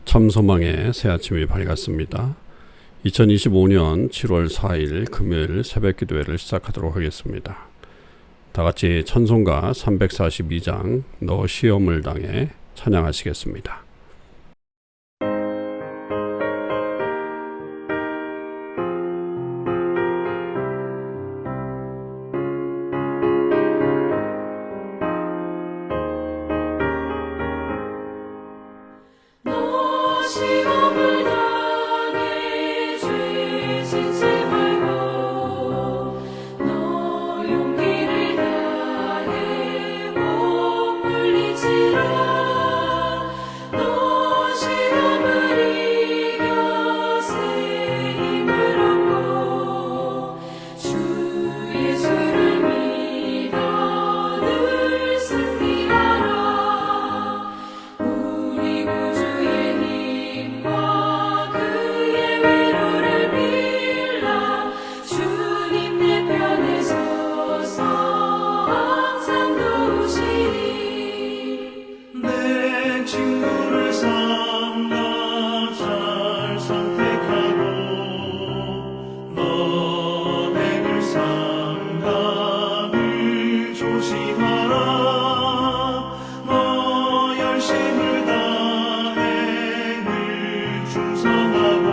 참소망의 새 아침이 밝았습니다. 2025년 7월 4일 금요일 새벽 기도회를 시작하도록 하겠습니다. 다 같이 찬송가 342장 너 시험을 당해 찬양하시겠습니다. 시험을 당해 죄 짓지 말고 너 용기를 다해 못 물리치라. 너 시험을 이겨 새 힘을 얻고 주 예수를 믿어 늘 승리하라. 우리 구주의 힘과 그의 위로를 빌라. 주님 내 편에 서서 항상 도우시리. 내 친구를 삼가 잘 선택하고 너를 삼가 늘 조심하라. 너 열심을 다해 늘 충성하고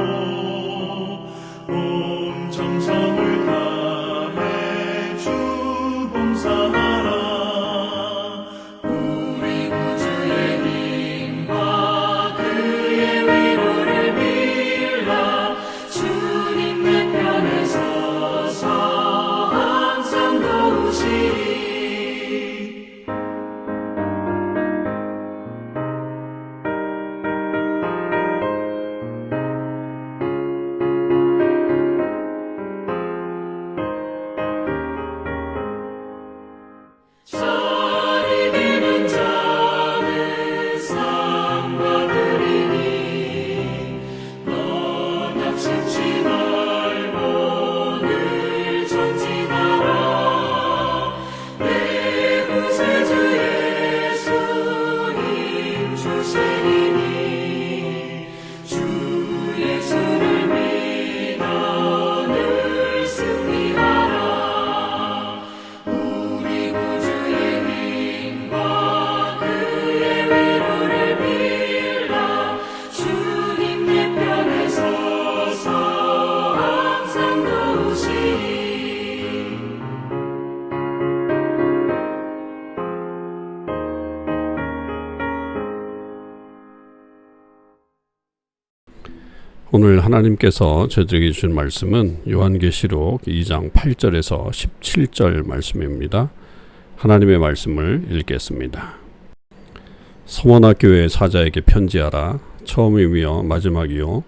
온 정성을 다해 주 봉사하라. 우리 구주의 힘과 그의 위로를 빌라. 주님 내 편에 서서 항상 도우시리. 잘 이기는 자는 상 받으리니 너 낙심치 말고 늘 전진하라. 내 구세주 예수 힘 주시리니 주 예수를 믿어 늘 승리하라. 우리 구주의 힘과 그의 위로를 빌라. 주님 내 편에 서서 항상 도우시리. 오늘 하나님께서 저희들에게 주신 말씀은 요한계시록 2장 8절에서 17절 말씀입니다. 하나님의 말씀을 읽겠습니다. 서머나 교회 사자에게 편지하라. 처음이며 마지막이요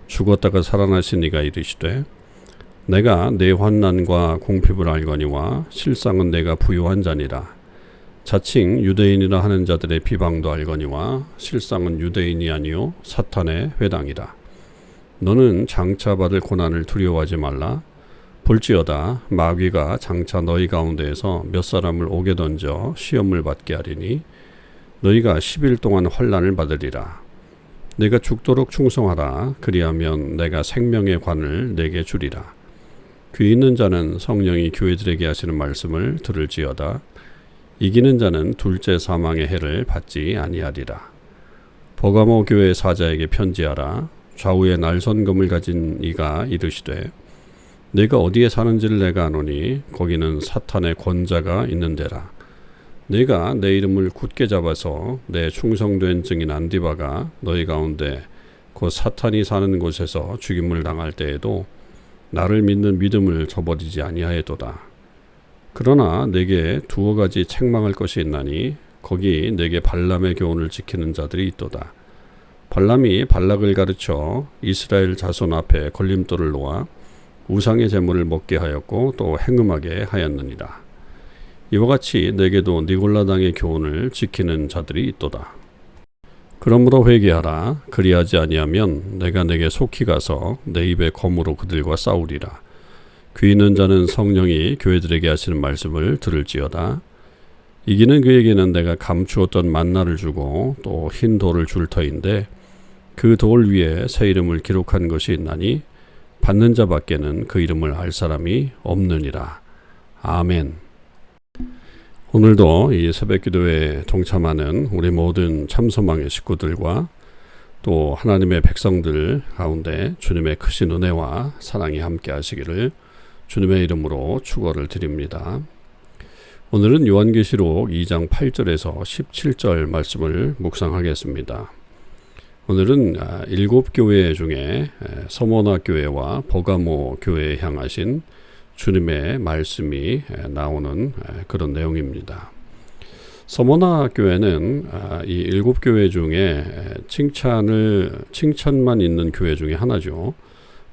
죽었다가 살아나신 이가 이르시되 내가 내 환난과 공핍을 알거니와 실상은 내가 부요한 자니라. 자칭 유대인이라 하는 자들의 비방도 알거니와 실상은 유대인이 아니요 사탄의 회당이라. 너는 장차 받을 고난을 두려워하지 말라. 볼지어다 마귀가 장차 너희 가운데에서 몇 사람을 옥에 던져 시험을 받게 하리니 너희가 10일 동안 환난을 받으리라. 내가 죽도록 충성하라. 그리하면 내가 생명의 관을 내게 주리라. 귀 있는 자는 성령이 교회들에게 하시는 말씀을 들을지어다. 이기는 자는 둘째 사망의 해를 받지 아니하리라. 버가모 교회 사자에게 편지하라. 좌우에 날선금을 가진 이가 이르시되 내가 어디에 사는지를 내가 아노니 거기는 사탄의 권자가 있는 데라. 내가 내 이름을 굳게 잡아서 내 충성된 증인 안디바가 너희 가운데 곧 사탄이 사는 곳에서 죽임을 당할 때에도 나를 믿는 믿음을 저버리지 아니하였도다. 그러나 내게 두어 가지 책망할 것이 있나니 거기 내게 발람의 교훈을 지키는 자들이 있도다. 발람이 발락을 가르쳐 이스라엘 자손 앞에 걸림돌을 놓아 우상의 제물을 먹게 하였고 또 행음하게 하였느니라. 이와 같이 내게도 니골라당의 교훈을 지키는 자들이 있도다. 그러므로 회개하라. 그리하지 아니하면 내가 내게 속히 가서 내 입에 검으로 그들과 싸우리라. 귀 있는 자는 성령이 교회들에게 하시는 말씀을 들을지어다. 이기는 그에게는 내가 감추었던 만나를 주고 또 흰 돌을 줄 터인데 그 돌 위에 새 이름을 기록한 것이 있나니 받는 자밖에는 그 이름을 알 사람이 없느니라. 아멘. 오늘도 이 새벽기도에 동참하는 우리 모든 참소망의 식구들과 또 하나님의 백성들 가운데 주님의 크신 은혜와 사랑이 함께 하시기를 주님의 이름으로 축원을 드립니다. 오늘은 요한계시록 2장 8절에서 17절 말씀을 묵상하겠습니다. 오늘은 7교회 중에 서머나 교회와 버가모 교회에 향하신 주님의 말씀이 나오는 그런 내용입니다. 서머나 교회는 이 7교회 중에 칭찬만 있는 교회 중에 하나죠.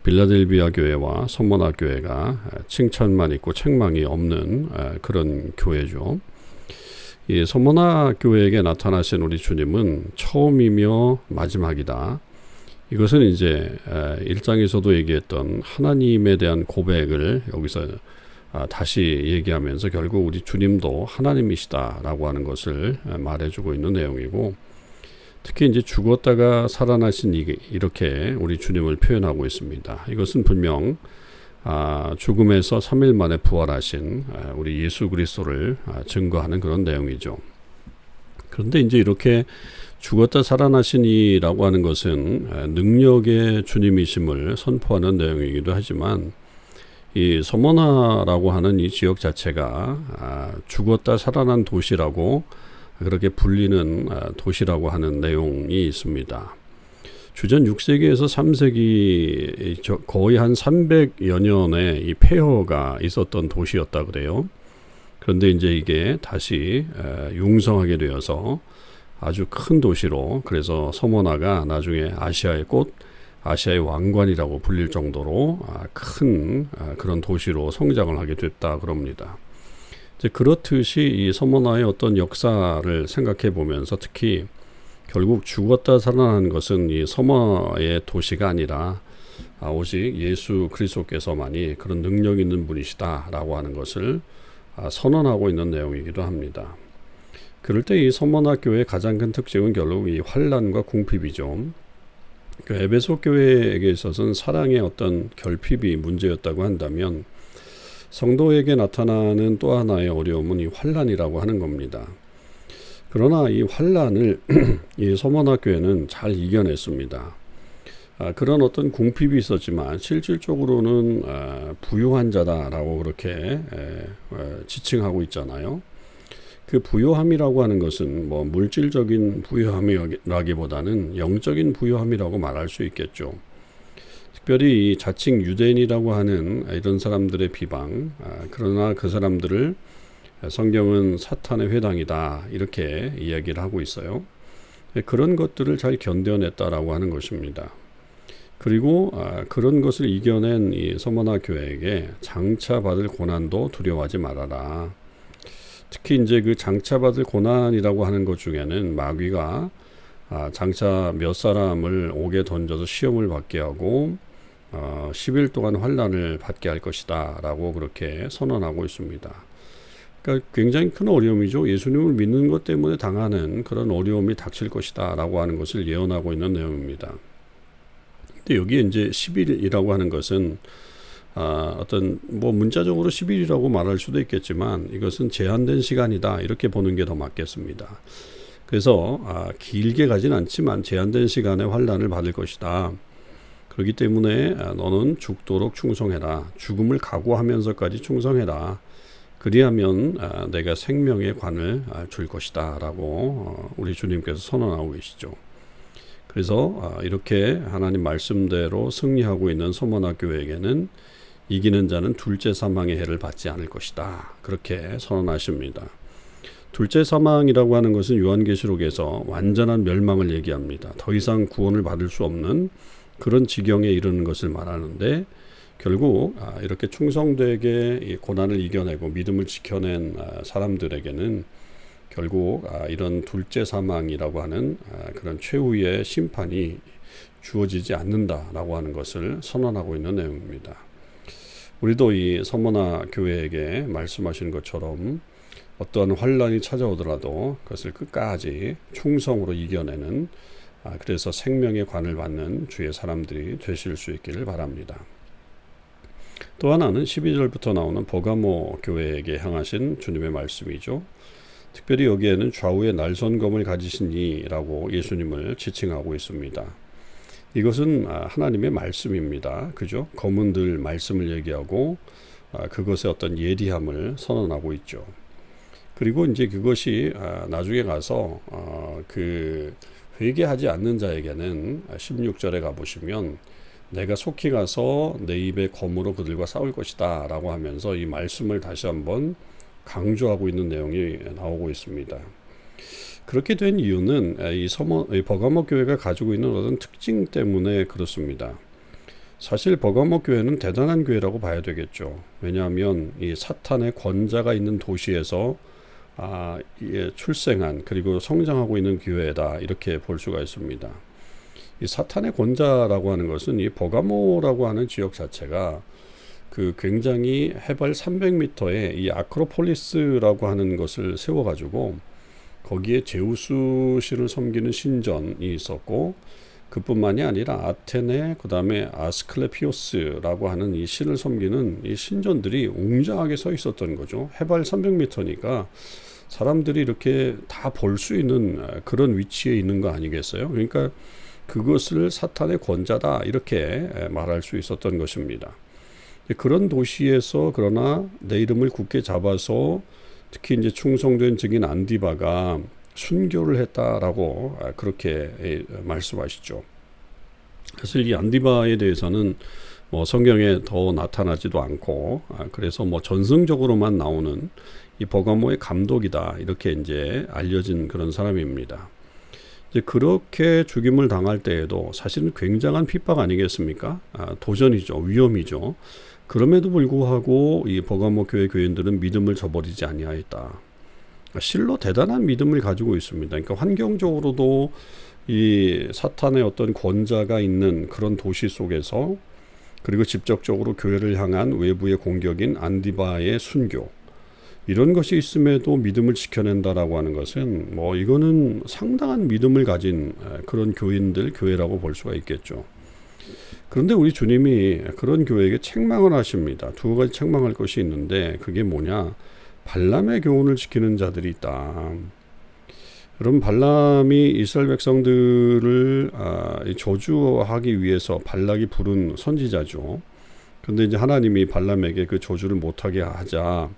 빌라델비아 교회와 서머나 교회가 칭찬만 있고 책망이 없는 그런 교회죠. 이 서머나 교회에게 나타나신 우리 주님은 처음이며 마지막이다. 이것은 이제 1장에서도 얘기했던 하나님에 대한 고백을 여기서 다시 얘기하면서 결국 우리 주님도 하나님이시다라고 하는 것을 말해주고 있는 내용이고, 특히 이제 죽었다가 살아나신 이렇게 우리 주님을 표현하고 있습니다. 이것은 분명 죽음에서 3일 만에 부활하신 우리 예수 그리스도를 증거하는 그런 내용이죠. 그런데 이제 이렇게 죽었다 살아나신이라고 하는 것은 능력의 주님이심을 선포하는 내용이기도 하지만, 이 서머나라고 하는 이 지역 자체가 죽었다 살아난 도시라고 그렇게 불리는 도시라고 하는 내용이 있습니다. 주전 6세기에서 3세기 거의 한 300여 년의 이 폐허가 있었던 도시였다 그래요. 그런데 이제 이게 다시 융성하게 되어서 아주 큰 도시로, 그래서 서머나가 나중에 아시아의 꽃, 아시아의 왕관이라고 불릴 정도로 큰 그런 도시로 성장을 하게 됐다 그럽니다. 이제 그렇듯이 이 서머나의 어떤 역사를 생각해 보면서, 특히 결국 죽었다 살아난 것은 이 서머나의 도시가 아니라 오직 예수 그리스도께서만이 그런 능력 있는 분이시다라고 하는 것을 선언하고 있는 내용이기도 합니다. 그럴 때 이 서머나 교회의 가장 큰 특징은 결국 이 환난과 궁핍이죠. 그 에베소 교회에게 있어서는 사랑의 어떤 결핍이 문제였다고 한다면, 성도에게 나타나는 또 하나의 어려움은 이 환난이라고 하는 겁니다. 그러나 이 환난을 이 서머나 교회는 잘 이겨냈습니다. 그런 어떤 궁핍이 있었지만 실질적으로는 부유한 자다라고 그렇게 지칭하고 있잖아요. 그 부요함이라고 하는 것은 뭐 물질적인 부요함이라기보다는 영적인 부요함이라고 말할 수 있겠죠. 특별히 이 자칭 유대인이라고 하는 이런 사람들의 비방, 그러나 그 사람들을 성경은 사탄의 회당이다 이렇게 이야기를 하고 있어요. 그런 것들을 잘 견뎌냈다라고 하는 것입니다. 그리고 그런 것을 이겨낸 이 서머나 교회에게 장차 받을 고난도 두려워하지 말아라. 특히 이제 그 장차 받을 고난이라고 하는 것 중에는 마귀가 장차 몇 사람을 옥에 던져서 시험을 받게 하고 10일 동안 환난을 받게 할 것이다 라고 그렇게 선언하고 있습니다. 그러니까 굉장히 큰 어려움이죠. 예수님을 믿는 것 때문에 당하는 그런 어려움이 닥칠 것이다 라고 하는 것을 예언하고 있는 내용입니다. 근데 여기에 이제 10일이라고 하는 것은 어떤 뭐 문자적으로 10일이라고 말할 수도 있겠지만, 이것은 제한된 시간이다 이렇게 보는 게 더 맞겠습니다. 그래서 길게 가진 않지만 제한된 시간에 환난을 받을 것이다. 그렇기 때문에 너는 죽도록 충성해라. 죽음을 각오하면서까지 충성해라. 그리하면 내가 생명의 관을 줄 것이다 라고 우리 주님께서 선언하고 계시죠. 그래서 이렇게 하나님 말씀대로 승리하고 있는 서머나 교회에게는 이기는 자는 둘째 사망의 해를 받지 않을 것이다. 그렇게 선언하십니다. 둘째 사망이라고 하는 것은 요한계시록에서 완전한 멸망을 얘기합니다. 더 이상 구원을 받을 수 없는 그런 지경에 이르는 것을 말하는데, 결국 이렇게 충성되게 이 고난을 이겨내고 믿음을 지켜낸 사람들에게는 결국 이런 둘째 사망이라고 하는 그런 최후의 심판이 주어지지 않는다라고 하는 것을 선언하고 있는 내용입니다. 우리도 이 서머나 교회에게 말씀하신 것처럼 어떠한 환난이 찾아오더라도 그것을 끝까지 충성으로 이겨내는 그래서 생명의 관을 받는 주의 사람들이 되실 수 있기를 바랍니다. 또 하나는 12절부터 나오는 버가모 교회에게 향하신 주님의 말씀이죠. 특별히 여기에는 좌우에 날선검을 가지신 이라고 예수님을 지칭하고 있습니다. 이것은 하나님의 말씀입니다. 그죠? 검은들 말씀을 얘기하고 그것의 어떤 예리함을 선언하고 있죠. 그리고 이제 그것이 나중에 가서 그 회개하지 않는 자에게는 16절에 가보시면 내가 속히 가서 내 입에 검으로 그들과 싸울 것이다 라고 하면서 이 말씀을 다시 한번 강조하고 있는 내용이 나오고 있습니다. 그렇게 된 이유는 이 버가모 교회가 가지고 있는 어떤 특징 때문에 그렇습니다. 사실 버가모 교회는 대단한 교회라고 봐야 되겠죠. 왜냐하면 이 사탄의 권자가 있는 도시에서 출생한 그리고 성장하고 있는 교회다 이렇게 볼 수가 있습니다. 이 사탄의 권자라고 하는 것은 이 버가모라고 하는 지역 자체가 그 굉장히 해발 300m의 이 아크로폴리스라고 하는 것을 세워가지고 거기에 제우스 신을 섬기는 신전이 있었고 그뿐만이 아니라 아테네 그 다음에 아스클레피오스라고 하는 이 신을 섬기는 이 신전들이 웅장하게 서 있었던 거죠. 해발 300m니까 사람들이 이렇게 다 볼 수 있는 그런 위치에 있는 거 아니겠어요? 그러니까 그것을 사탄의 권자다 이렇게 말할 수 있었던 것입니다. 그런 도시에서 그러나 내 이름을 굳게 잡아서 특히 이제 충성된 증인 안디바가 순교를 했다라고 그렇게 말씀하시죠. 사실 이 안디바에 대해서는 뭐 성경에 더 나타나지도 않고 그래서 뭐 전승적으로만 나오는 이 버가모의 감독이다 이렇게 이제 알려진 그런 사람입니다. 이제 그렇게 죽임을 당할 때에도 사실은 굉장한 핍박 아니겠습니까? 도전이죠, 위험이죠. 그럼에도 불구하고 이 버가모 교회 교인들은 믿음을 저버리지 아니하였다. 실로 대단한 믿음을 가지고 있습니다. 그러니까 환경적으로도 이 사탄의 어떤 권자가 있는 그런 도시 속에서 그리고 직접적으로 교회를 향한 외부의 공격인 안디바의 순교 이런 것이 있음에도 믿음을 지켜낸다라고 하는 것은 뭐 이거는 상당한 믿음을 가진 그런 교회라고 볼 수가 있겠죠. 그런데 우리 주님이 그런 교회에게 책망을 하십니다. 두 가지 책망할 것이 있는데 그게 뭐냐? 발람의 교훈을 지키는 자들이 있다. 여러분 발람이 이스라엘 백성들을 저주하기 위해서 발락이 부른 선지자죠. 그런데 이제 하나님이 발람에게 그 저주를 못하게 하자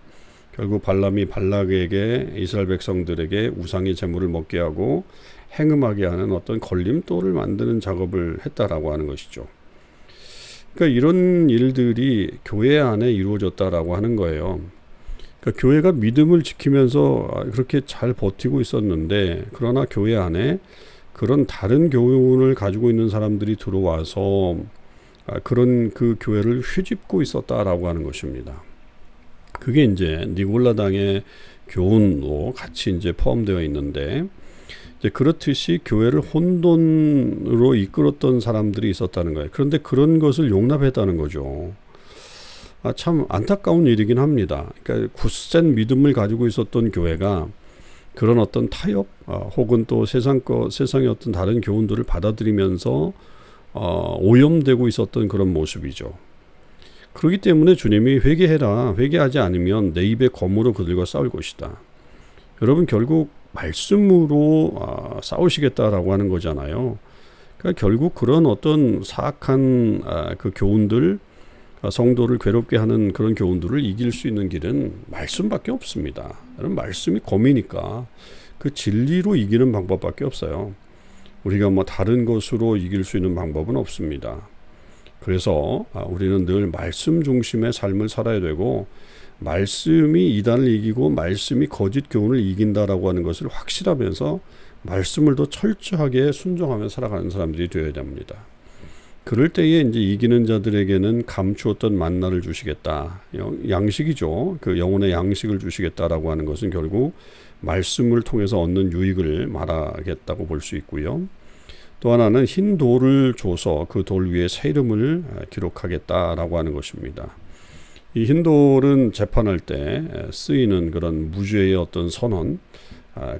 결국 발람이 발락에게 이스라엘 백성들에게 우상의 제물을 먹게 하고 행음하게 하는 어떤 걸림돌을 만드는 작업을 했다라고 하는 것이죠. 그러니까 이런 일들이 교회 안에 이루어졌다라고 하는 거예요. 그러니까 교회가 믿음을 지키면서 그렇게 잘 버티고 있었는데 그러나 교회 안에 그런 다른 교훈을 가지고 있는 사람들이 들어와서 그런 그 교회를 휘집고 있었다라고 하는 것입니다. 그게 이제 니골라당의 교훈도 같이 이제 포함되어 있는데 이제 그렇듯이 교회를 혼돈으로 이끌었던 사람들이 있었다는 거예요. 그런데 그런 것을 용납했다는 거죠. 참 안타까운 일이긴 합니다. 그러니까 굳센 믿음을 가지고 있었던 교회가 그런 어떤 타협 혹은 또 세상의 어떤 다른 교훈들을 받아들이면서 오염되고 있었던 그런 모습이죠. 그렇기 때문에 주님이 회개해라. 회개하지 않으면 내 입에 검으로 그들과 싸울 것이다. 여러분 결국 말씀으로 싸우시겠다라고 하는 거잖아요. 그러니까 결국 그런 어떤 사악한 그 교훈들 성도를 괴롭게 하는 그런 교훈들을 이길 수 있는 길은 말씀밖에 없습니다. 여러분 말씀이 검이니까 그 진리로 이기는 방법밖에 없어요. 우리가 뭐 다른 것으로 이길 수 있는 방법은 없습니다. 그래서 우리는 늘 말씀 중심의 삶을 살아야 되고 말씀이 이단을 이기고 말씀이 거짓 교훈을 이긴다라고 하는 것을 확실하면서 말씀을 더 철저하게 순종하며 살아가는 사람들이 되어야 됩니다. 그럴 때에 이제 이기는 자들에게는 감추었던 만나를 주시겠다. 양식이죠. 그 영혼의 양식을 주시겠다라고 하는 것은 결국 말씀을 통해서 얻는 유익을 말하겠다고 볼 수 있고요. 또 하나는 흰 돌을 줘서 그 돌 위에 새 이름을 기록하겠다라고 하는 것입니다. 이 흰 돌은 재판할 때 쓰이는 그런 무죄의 어떤 선언,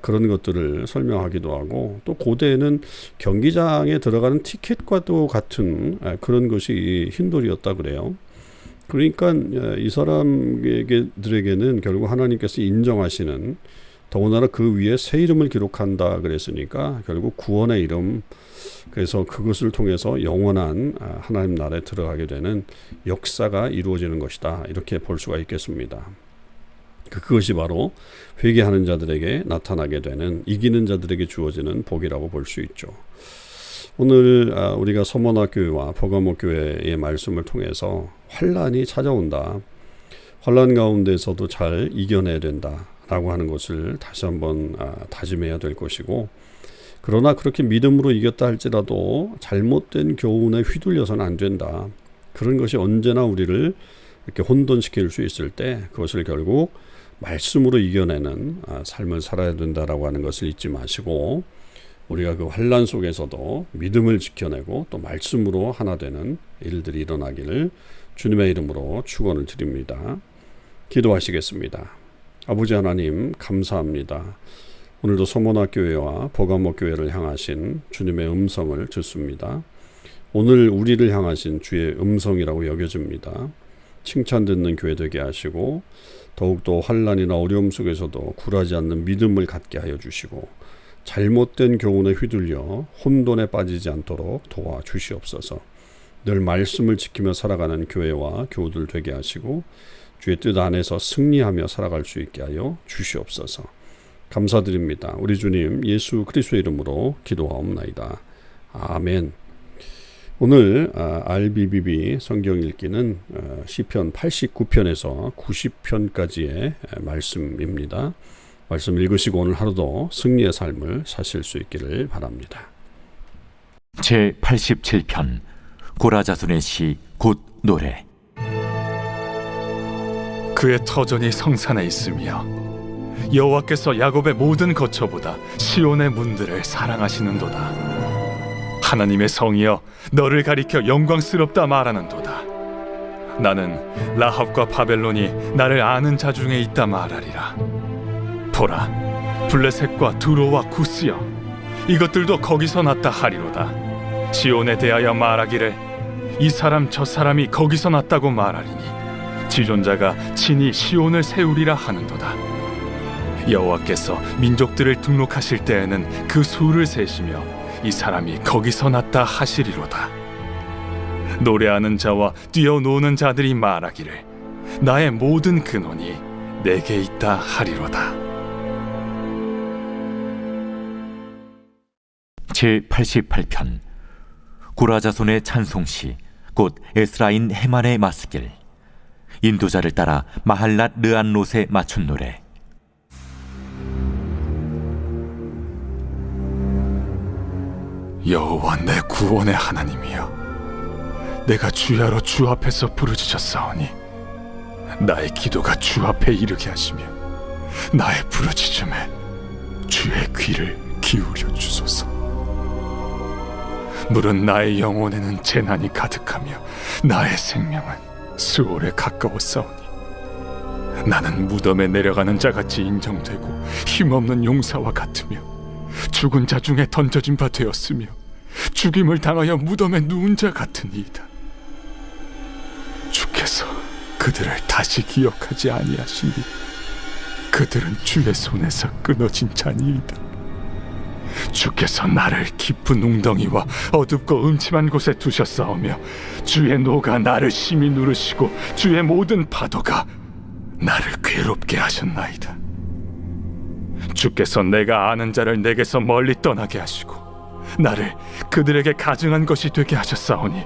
그런 것들을 설명하기도 하고, 또 고대에는 경기장에 들어가는 티켓과도 같은 그런 것이 흰돌이었다 그래요. 그러니까 이 사람들에게는 결국 하나님께서 인정하시는, 더군다나 그 위에 새 이름을 기록한다 그랬으니까 결국 구원의 이름, 그래서 그것을 통해서 영원한 하나님 나라에 들어가게 되는 역사가 이루어지는 것이다, 이렇게 볼 수가 있겠습니다. 그것이 바로 회개하는 자들에게 나타나게 되는, 이기는 자들에게 주어지는 복이라고 볼 수 있죠. 오늘 우리가 서머나 교회와 버가모 교회의 말씀을 통해서 환란이 찾아온다, 환란 가운데서도 잘 이겨내야 된다라고 하는 것을 다시 한번 다짐해야 될 것이고, 그러나 그렇게 믿음으로 이겼다 할지라도 잘못된 교훈에 휘둘려서는 안 된다. 그런 것이 언제나 우리를 이렇게 혼돈시킬 수 있을 때 그것을 결국 말씀으로 이겨내는 삶을 살아야 된다라고 하는 것을 잊지 마시고, 우리가 그 환란 속에서도 믿음을 지켜내고 또 말씀으로 하나 되는 일들이 일어나기를 주님의 이름으로 축원을 드립니다. 기도하시겠습니다. 아버지 하나님, 감사합니다. 오늘도 서머나 교회와 버가모 교회를 향하신 주님의 음성을 듣습니다. 오늘 우리를 향하신 주의 음성이라고 여겨집니다. 칭찬 듣는 교회 되게 하시고, 더욱더 환난이나 어려움 속에서도 굴하지 않는 믿음을 갖게 하여 주시고, 잘못된 교훈에 휘둘려 혼돈에 빠지지 않도록 도와주시옵소서. 늘 말씀을 지키며 살아가는 교회와 교우들 되게 하시고, 주의 뜻 안에서 승리하며 살아갈 수 있게 하여 주시옵소서. 감사드립니다. 우리 주님 예수 그리스도의 이름으로 기도하옵나이다. 아멘. 오늘 RBBB 성경 읽기는 시편 89편에서 90편까지의 말씀입니다. 말씀 읽으시고 오늘 하루도 승리의 삶을 사실 수 있기를 바랍니다. 제87편 고라자손의 시 곧 노래. 그의 터전이 성산에 있으며 여호와께서 야곱의 모든 거처보다 시온의 문들을 사랑하시는도다. 하나님의 성이여, 너를 가리켜 영광스럽다 말하는도다. 나는 라합과 바벨론이 나를 아는 자 중에 있다 말하리라. 보라, 블레셋과 두로와 구스여, 이것들도 거기서 났다 하리로다. 시온에 대하여 말하기를 이 사람 저 사람이 거기서 났다고 말하리니 지존자가 친히 시온을 세우리라 하는도다. 여호와께서 민족들을 등록하실 때에는 그 수를 세시며 이 사람이 거기서 났다 하시리로다. 노래하는 자와 뛰어노는 자들이 말하기를 나의 모든 근원이 내게 있다 하리로다. 제88편 고라자손의 찬송시 곧 에스라인 헤만의 마스길. 인도자를 따라 마할랏 르안롯에 맞춘 노래. 여호와 내 구원의 하나님이여, 내가 주야로 주 앞에서 부르짖었사오니 나의 기도가 주 앞에 이르게 하시며 나의 부르짖음에 주의 귀를 기울여 주소서. 물은 나의 영혼에는 재난이 가득하며 나의 생명은 수월에 가까웠사오니 나는 무덤에 내려가는 자같이 인정되고 힘없는 용사와 같으며 죽은 자 중에 던져진 바 되었으며 죽임을 당하여 무덤에 누운 자 같으니이다. 주께서 그들을 다시 기억하지 아니하시니 그들은 주의 손에서 끊어진 자니이다. 주께서 나를 깊은 웅덩이와 어둡고 음침한 곳에 두셨사오며 주의 노가 나를 심히 누르시고 주의 모든 파도가 나를 괴롭게 하셨나이다. 주께서 내가 아는 자를 내게서 멀리 떠나게 하시고 나를 그들에게 가증한 것이 되게 하셨사오니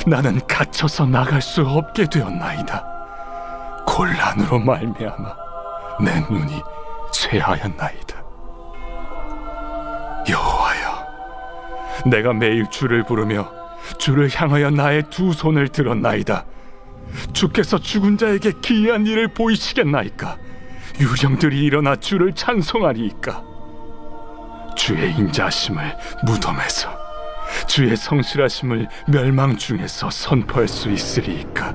나는 갇혀서 나갈 수 없게 되었나이다. 곤란으로 말미암아 내 눈이 쇠하였나이다. 여호와여, 내가 매일 주를 부르며 주를 향하여 나의 두 손을 들었나이다. 주께서 죽은 자에게 기이한 일을 보이시겠나이까? 유령들이 일어나 주를 찬송하리이까? 주의 인자하심을 무덤에서, 주의 성실하심을 멸망 중에서 선포할 수 있으리이까?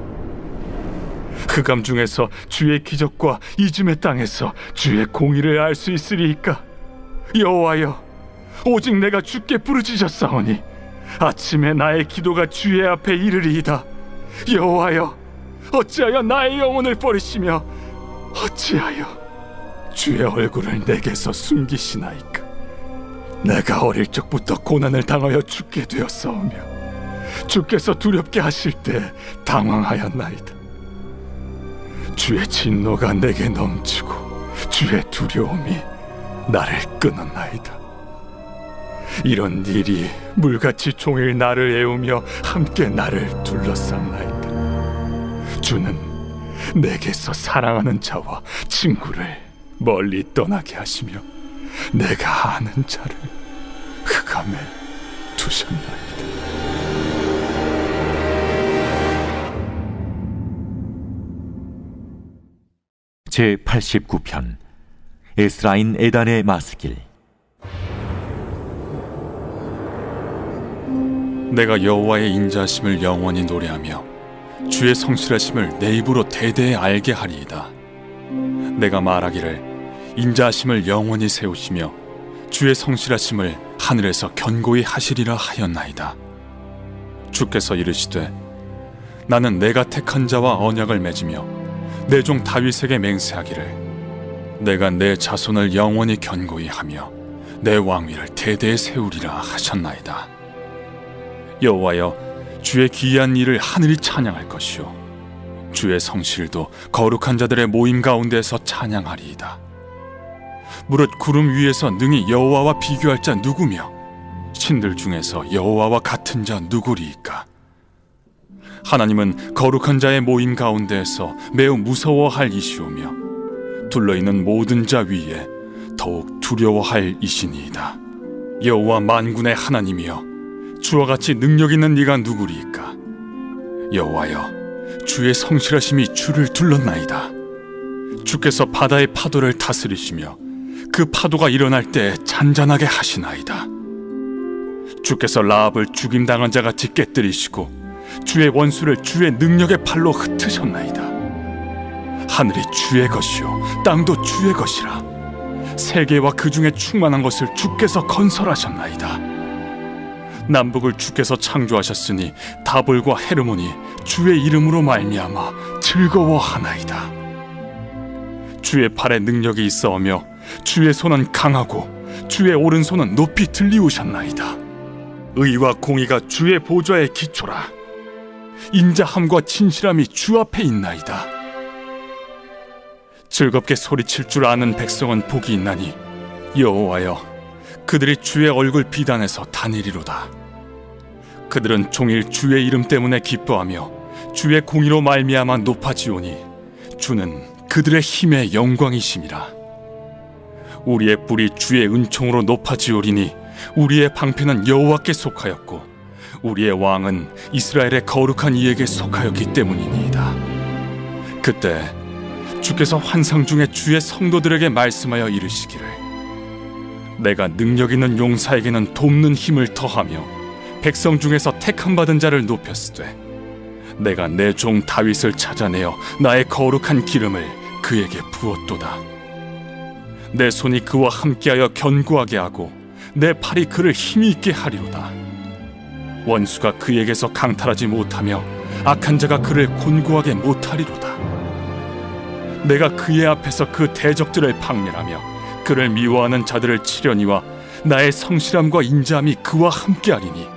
흑암 중에서 주의 기적과 이즘의 땅에서 주의 공의를 알 수 있으리이까? 여호와여, 오직 내가 주께 부르짖었사오니 아침에 나의 기도가 주의 앞에 이르리이다. 여호와여, 어찌하여 나의 영혼을 버리시며 어찌하여 주의 얼굴을 내게서 숨기시나이까. 내가 어릴 적부터 고난을 당하여 죽게 되었사오며 주께서 두렵게 하실 때 당황하였나이다. 주의 진노가 내게 넘치고 주의 두려움이 나를 끊었나이다. 이런 일이 물같이 종일 나를 애우며 함께 나를 둘러쌌나이다. 주는 내게서 사랑하는 자와 친구를 멀리 떠나게 하시며 내가 아는 자를 흑암에 두셨나이다. 제89편 에스라인 에단의 마스길. 내가 여호와의 인자하심을 영원히 노래하며 주의 성실하심을 내 입으로 대대에 알게 하리이다. 내가 말하기를 인자하심을 영원히 세우시며 주의 성실하심을 하늘에서 견고히 하시리라 하였나이다. 주께서 이르시되 나는 내가 택한 자와 언약을 맺으며 내 종 다윗에게 맹세하기를 내가 내 자손을 영원히 견고히 하며 내 왕위를 대대에 세우리라 하셨나이다. 여호와여, 주의 기이한 일을 하늘이 찬양할 것이요 주의 성실도 거룩한 자들의 모임 가운데서 찬양하리이다. 무릇 구름 위에서 능히 여호와와 비교할 자 누구며 신들 중에서 여호와와 같은 자 누구리이까. 하나님은 거룩한 자의 모임 가운데에서 매우 무서워할 이시오며 둘러있는 모든 자 위에 더욱 두려워할 이시니이다. 여호와 만군의 하나님이여, 주와 같이 능력 있는 이가 누구리이까. 여호와여, 주의 성실하심이 주를 둘렀나이다. 주께서 바다의 파도를 다스리시며 그 파도가 일어날 때 잔잔하게 하시나이다. 주께서 라합을 죽임당한 자같이 깨뜨리시고 주의 원수를 주의 능력의 팔로 흩으셨나이다. 하늘이 주의 것이요 땅도 주의 것이라. 세계와 그 중에 충만한 것을 주께서 건설하셨나이다. 남북을 주께서 창조하셨으니 다볼과 헤르몬이 주의 이름으로 말미암아 즐거워하나이다. 주의 팔에 능력이 있어오며 주의 손은 강하고 주의 오른손은 높이 들리우셨나이다. 의와 공의가 주의 보좌의 기초라. 인자함과 진실함이 주 앞에 있나이다. 즐겁게 소리칠 줄 아는 백성은 복이 있나니 여호와여, 그들이 주의 얼굴 비단에서 다니리로다. 그들은 종일 주의 이름 때문에 기뻐하며 주의 공의로 말미암아 높아지오니 주는 그들의 힘의 영광이심이라. 우리의 뿔이 주의 은총으로 높아지오리니 우리의 방패는 여호와께 속하였고 우리의 왕은 이스라엘의 거룩한 이에게 속하였기 때문이니이다. 그때 주께서 환상 중에 주의 성도들에게 말씀하여 이르시기를 내가 능력 있는 용사에게는 돕는 힘을 더하며 백성 중에서 택함 받은 자를 높였으되 내가 내 종 다윗을 찾아내어 나의 거룩한 기름을 그에게 부었도다. 내 손이 그와 함께하여 견고하게 하고 내 팔이 그를 힘이 있게 하리로다. 원수가 그에게서 강탈하지 못하며 악한 자가 그를 곤고하게 못하리로다. 내가 그의 앞에서 그 대적들을 박멸하며 그를 미워하는 자들을 치려니와 나의 성실함과 인자함이 그와 함께하리니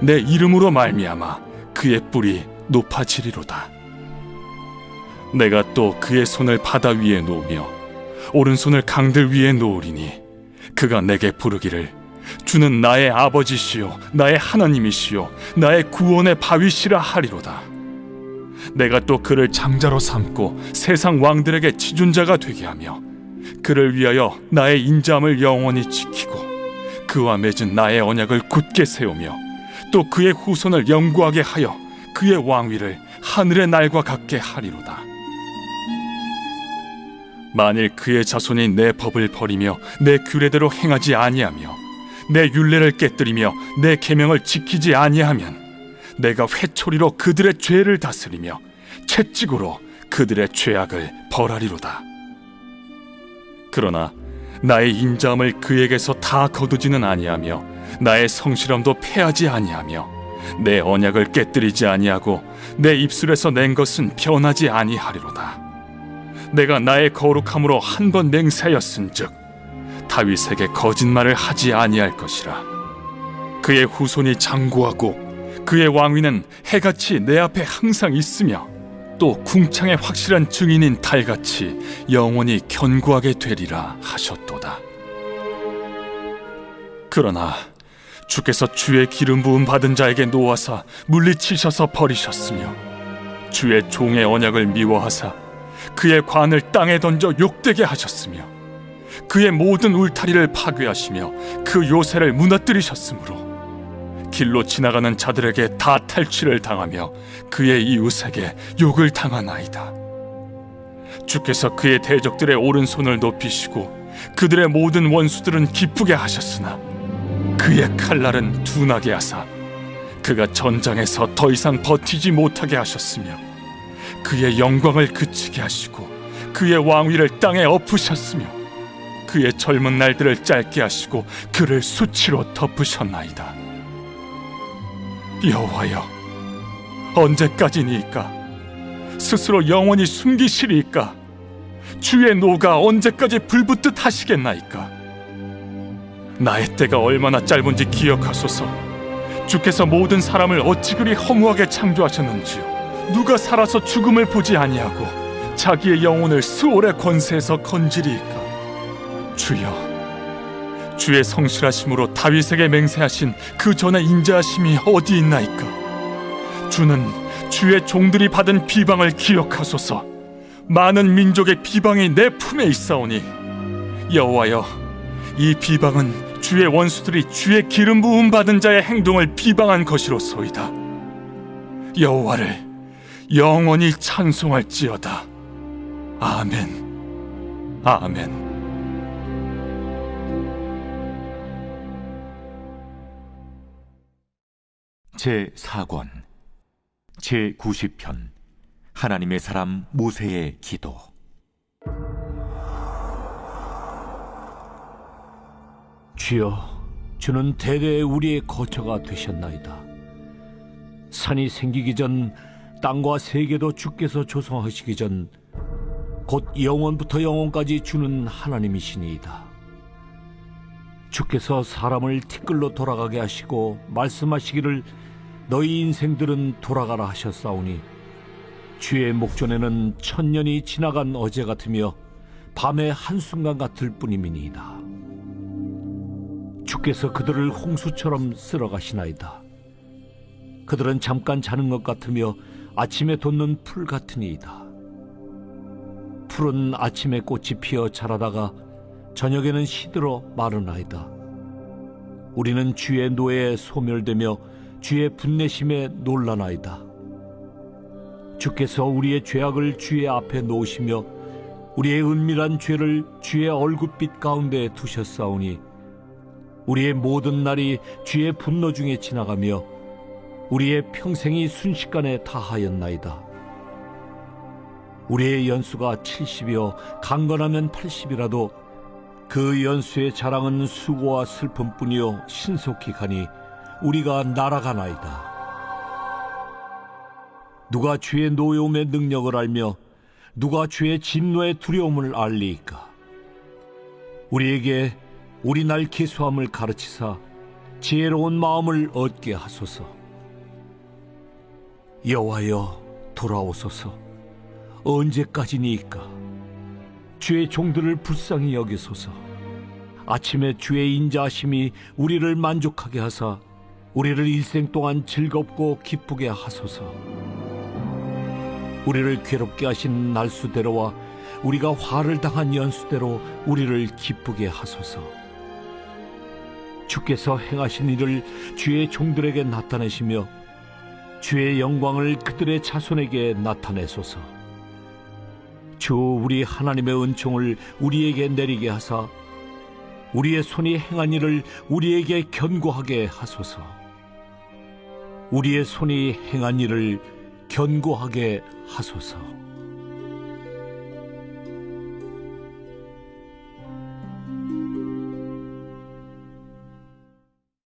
내 이름으로 말미암아 그의 뿔이 높아지리로다. 내가 또 그의 손을 바다 위에 놓으며 오른손을 강들 위에 놓으리니 그가 내게 부르기를 주는 나의 아버지시요 나의 하나님이시요 나의 구원의 바위시라 하리로다. 내가 또 그를 장자로 삼고 세상 왕들에게 지존자가 되게 하며 그를 위하여 나의 인자함을 영원히 지키고 그와 맺은 나의 언약을 굳게 세우며 또 그의 후손을 영구하게 하여 그의 왕위를 하늘의 날과 같게 하리로다. 만일 그의 자손이 내 법을 버리며 내 규례대로 행하지 아니하며 내 율례를 깨뜨리며 내 계명을 지키지 아니하면 내가 회초리로 그들의 죄를 다스리며 채찍으로 그들의 죄악을 벌하리로다. 그러나 나의 인자함을 그에게서 다 거두지는 아니하며 나의 성실함도 패하지 아니하며 내 언약을 깨뜨리지 아니하고 내 입술에서 낸 것은 변하지 아니하리로다. 내가 나의 거룩함으로 한 번 맹세하였은즉 다윗에게 거짓말을 하지 아니할 것이라. 그의 후손이 장구하고 그의 왕위는 해같이 내 앞에 항상 있으며 또 궁창의 확실한 증인인 달같이 영원히 견고하게 되리라 하셨도다. 그러나 주께서 주의 기름 부음 받은 자에게 놓아사 물리치셔서 버리셨으며 주의 종의 언약을 미워하사 그의 관을 땅에 던져 욕되게 하셨으며 그의 모든 울타리를 파괴하시며 그 요새를 무너뜨리셨으므로 길로 지나가는 자들에게 다 탈취를 당하며 그의 이웃에게 욕을 당하나이다. 주께서 그의 대적들의 오른손을 높이시고 그들의 모든 원수들은 기쁘게 하셨으나 그의 칼날은 둔하게 하사 그가 전장에서 더 이상 버티지 못하게 하셨으며 그의 영광을 그치게 하시고 그의 왕위를 땅에 엎으셨으며 그의 젊은 날들을 짧게 하시고 그를 수치로 덮으셨나이다. 여호와여, 언제까지니이까? 스스로 영원히 숨기시리이까? 주의 노가 언제까지 불붙듯 하시겠나이까? 나의 때가 얼마나 짧은지 기억하소서. 주께서 모든 사람을 어찌 그리 허무하게 창조하셨는지요. 누가 살아서 죽음을 보지 아니하고 자기의 영혼을 스올의 권세에서 건지리이까? 주여, 주의 성실하심으로 다윗에게 맹세하신 그 전에 인자하심이 어디 있나이까? 주는 주의 종들이 받은 비방을 기억하소서. 많은 민족의 비방이 내 품에 있사오니 여호와여, 이 비방은 주의 원수들이 주의 기름 부음 받은 자의 행동을 비방한 것이로소이다. 여호와를 영원히 찬송할지어다. 아멘. 아멘. 제4권 제90편 하나님의 사람 모세의 기도. 주여, 주는 대대 우리의 거처가 되셨나이다. 산이 생기기 전 땅과 세계도 주께서 조성하시기 전 곧 영원부터 영원까지 주는 하나님이시니이다. 주께서 사람을 티끌로 돌아가게 하시고 말씀하시기를 너희 인생들은 돌아가라 하셨사오니 주의 목전에는 천년이 지나간 어제 같으며 밤의 한순간 같을 뿐임이니이다. 주께서 그들을 홍수처럼 쓸어가시나이다. 그들은 잠깐 자는 것 같으며 아침에 돋는 풀 같으니이다. 풀은 아침에 꽃이 피어 자라다가 저녁에는 시들어 마르나이다. 우리는 주의 노에 소멸되며 주의 분내심에 놀라나이다. 주께서 우리의 죄악을 주의 앞에 놓으시며 우리의 은밀한 죄를 주의 얼굴빛 가운데 두셨사오니 우리의 모든 날이 주의 분노 중에 지나가며 우리의 평생이 순식간에 다하였나이다. 우리의 연수가 70이요 강건하면 80이라도 그 연수의 자랑은 수고와 슬픔뿐이요 신속히 가니 우리가 날아가나이다. 누가 주의 노여움의 능력을 알며 누가 주의 진노의 두려움을 알리이까? 우리에게 우리 날 계수함을 가르치사 지혜로운 마음을 얻게 하소서. 여호와여, 돌아오소서. 언제까지니이까? 주의 종들을 불쌍히 여기소서. 아침에 주의 인자하심이 우리를 만족하게 하사 우리를 일생 동안 즐겁고 기쁘게 하소서. 우리를 괴롭게 하신 날수대로와 우리가 화를 당한 연수대로 우리를 기쁘게 하소서. 주께서 행하신 일을 주의 종들에게 나타내시며 주의 영광을 그들의 자손에게 나타내소서. 주 우리 하나님의 은총을 우리에게 내리게 하사 우리의 손이 행한 일을 우리에게 견고하게 하소서. 우리의 손이 행한 일을 견고하게 하소서.